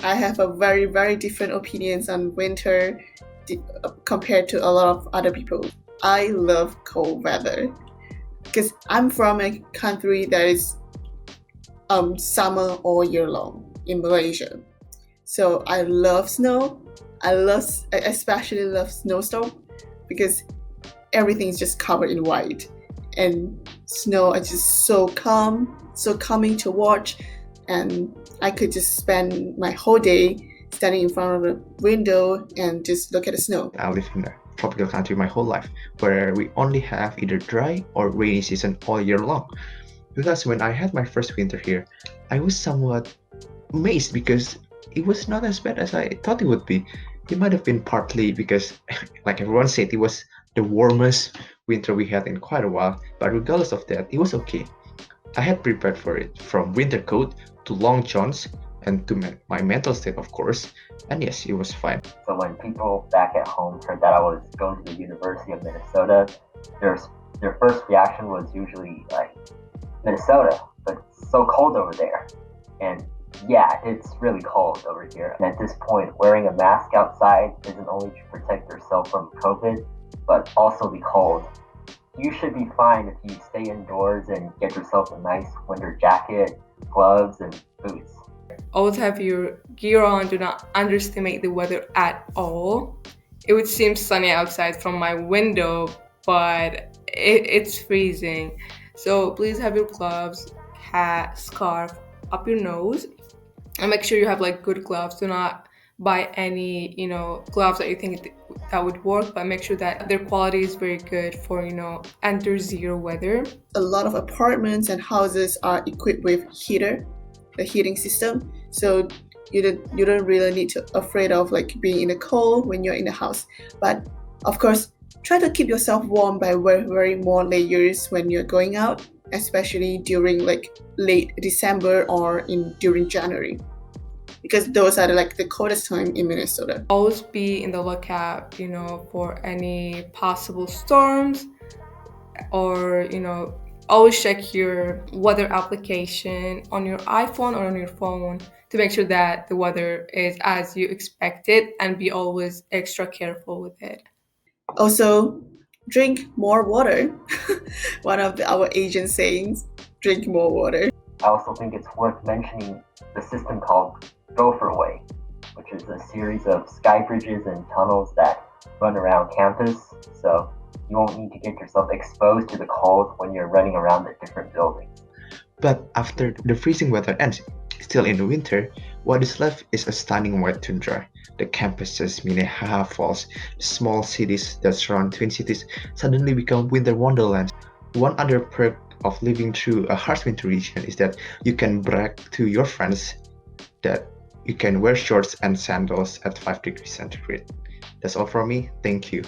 I have a very, very different opinions on winter compared to a lot of other people. I love cold weather because I'm from a country that is summer all year long in Malaysia. So I love snow. I especially love snowstorm because everything is just covered in white, and snow is just so calm, so calming to watch, and I could just spend my whole day standing in front of the window and just look at the snow. I live in a tropical country my whole life where we only have either dry or rainy season all year long. Because when I had my first winter here, I was somewhat amazed because it was not as bad as I thought it would be. It might have been partly because, like everyone said, it was the warmest winter we had in quite a while, but regardless of that, it was okay. I had prepared for it, from winter coat to long johns and to my mental state, of course, and yes, it was fine. So when people back at home heard that I was going to the University of Minnesota, their first reaction was usually like, Minnesota, but it's so cold over there. And yeah, it's really cold over here. And at this point, wearing a mask outside isn't only to protect yourself from COVID, but also the cold. You should be fine if you stay indoors and get yourself a nice winter jacket, gloves, and boots. Always have your gear on. Do not underestimate the weather at all. It would seem sunny outside from my window, but it's freezing. So please have your gloves, hat, scarf up your nose, and make sure you have like good gloves. Do not buy any gloves that you think that would work, but make sure that their quality is very good for under zero weather. A lot of apartments and houses are equipped with the heating system, so you don't really need to afraid of like being in the cold when you're in the house. But of course, try to keep yourself warm by wearing more layers when you're going out, especially during like late December or during January, because those are the coldest time in Minnesota. Always be in the lookout, for any possible storms, or always check your weather application on your iPhone or on your phone to make sure that the weather is as you expected, and be always extra careful with it. Also, drink more water. One of our Asian sayings, drink more water. I also think it's worth mentioning the system called Gopher Way, which is a series of sky bridges and tunnels that run around campus, so you won't need to get yourself exposed to the cold when you're running around the different buildings. But after the freezing weather ends, still in the winter, what is left is a stunning white tundra. The campuses, Minnehaha Falls, the small cities that surround Twin Cities suddenly become winter wonderlands. One other perk of living through a harsh winter region is that you can brag to your friends that you can wear shorts and sandals at 5 degrees centigrade. That's all from me. Thank you.